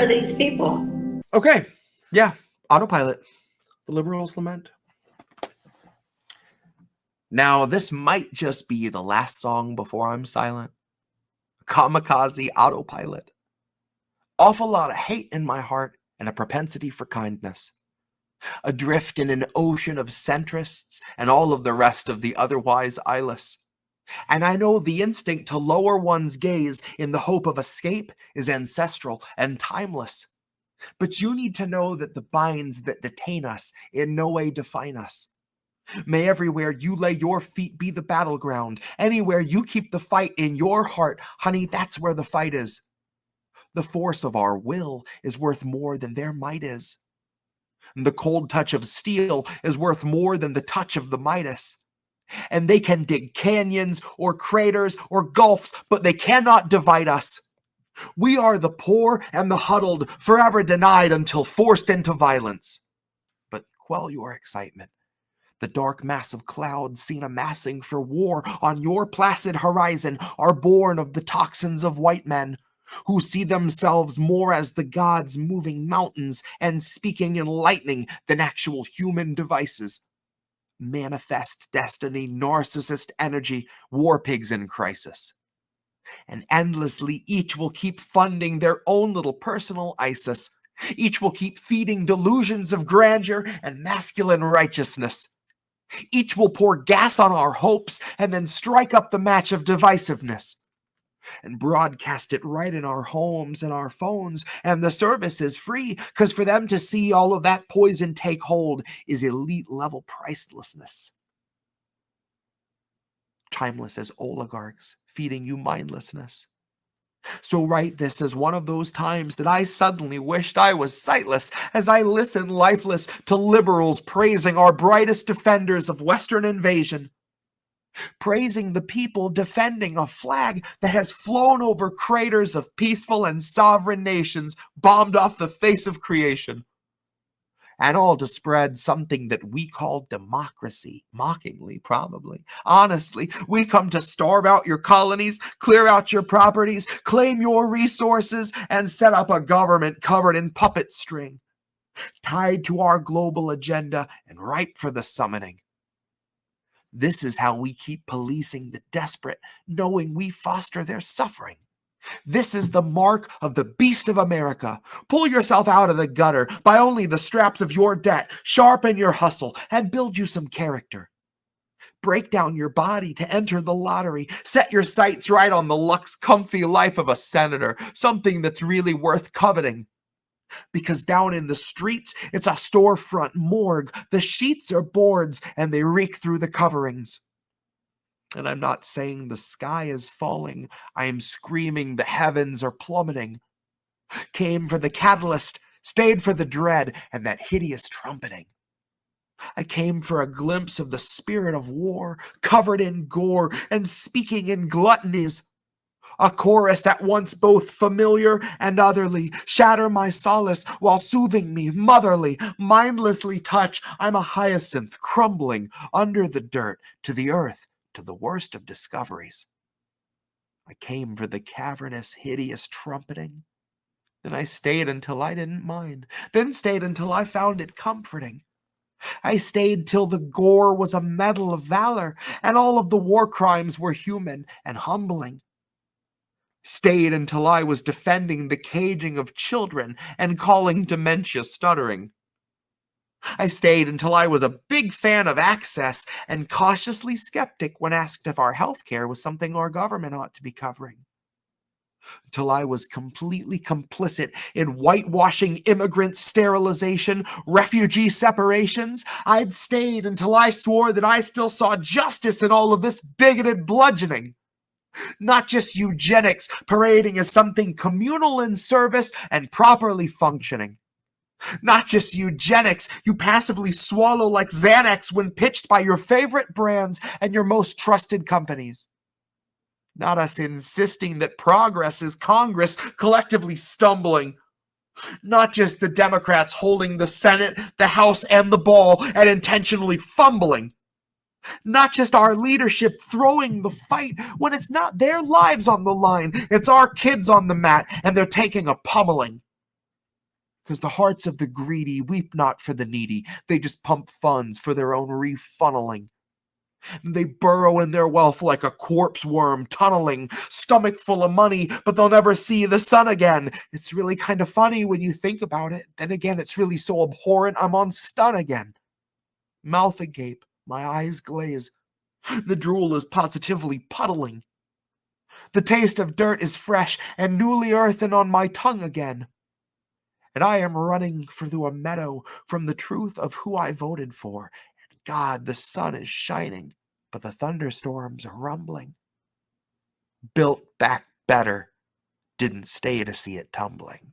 for these people. Okay. Yeah. Autopilot. The Liberals' Lament. Now, this might just be the last song before I'm silent. Kamikaze Autopilot. Awful lot of hate in my heart and a propensity for kindness. Adrift in an ocean of centrists and all of the rest of the otherwise eyeless. And I know the instinct to lower one's gaze in the hope of escape is ancestral and timeless. But you need to know that the binds that detain us in no way define us. May everywhere you lay your feet be the battleground. Anywhere you keep the fight in your heart, honey, that's where the fight is. The force of our will is worth more than their might is. The cold touch of steel is worth more than the touch of the Midas. And they can dig canyons or craters or gulfs, but they cannot divide us. We are the poor and the huddled, forever denied until forced into violence. But quell your excitement. The dark mass of clouds seen amassing for war on your placid horizon are born of the toxins of white men, who see themselves more as the gods moving mountains and speaking in lightning than actual human devices. Manifest destiny, narcissist energy, war pigs in crisis. And endlessly each will keep funding their own little personal ISIS. Each will keep feeding delusions of grandeur and masculine righteousness. Each will pour gas on our hopes and then strike up the match of divisiveness and broadcast it right in our homes and our phones, and the service is free, because for them to see all of that poison take hold is elite level pricelessness. Timeless as oligarchs feeding you mindlessness. So write this as one of those times that I suddenly wished I was sightless as I listen lifeless to liberals praising our brightest defenders of Western invasion. Praising the people defending a flag that has flown over craters of peaceful and sovereign nations bombed off the face of creation. And all to spread something that we call democracy, mockingly, probably. Honestly, we come to starve out your colonies, clear out your properties, claim your resources, and set up a government covered in puppet string, tied to our global agenda and ripe for the summoning. This is how we keep policing the desperate, knowing we foster their suffering. This is the mark of the beast of America. Pull yourself out of the gutter by only the straps of your debt, sharpen your hustle, and build you some character. Break down your body to enter the lottery. Set your sights right on the luxe, comfy life of a senator, something that's really worth coveting. Because down in the streets, it's a storefront morgue. The sheets are boards, and they reek through the coverings. And I'm not saying the sky is falling. I am screaming the heavens are plummeting. Came for the catalyst, stayed for the dread, and that hideous trumpeting. I came for a glimpse of the spirit of war, covered in gore and speaking in gluttonies. A chorus at once both familiar and otherly, shatter my solace while soothing me motherly, mindlessly touch. I'm a hyacinth crumbling under the dirt to the earth, to the worst of discoveries. I came for the cavernous, hideous trumpeting. Then I stayed until I didn't mind, then stayed until I found it comforting. I stayed till the gore was a medal of valor, and all of the war crimes were human and humbling. Stayed until I was defending the caging of children and calling dementia stuttering. I stayed until I was a big fan of access and cautiously skeptic when asked if our health care was something our government ought to be covering. Till I was completely complicit in whitewashing immigrant sterilization, refugee separations. I'd stayed until I swore that I still saw justice in all of this bigoted bludgeoning. Not just eugenics parading as something communal in service and properly functioning. Not just eugenics you passively swallow like Xanax when pitched by your favorite brands and your most trusted companies. Not us insisting that progress is Congress collectively stumbling. Not just the Democrats holding the Senate, the House, and the ball and intentionally fumbling. Not just our leadership throwing the fight when it's not their lives on the line, it's our kids on the mat and they're taking a pummeling. 'Cause the hearts of the greedy weep not for the needy. They just pump funds for their own refunneling. They burrow in their wealth like a corpse worm, tunneling, stomach full of money, but they'll never see the sun again. It's really kind of funny when you think about it. Then again, it's really so abhorrent I'm on stun again. Mouth agape, my eyes glaze. The drool is positively puddling. The taste of dirt is fresh and newly earthen on my tongue again. And I am running through a meadow from the truth of who I voted for. And God, the sun is shining, but the thunderstorms are rumbling. Built back better, didn't stay to see it tumbling.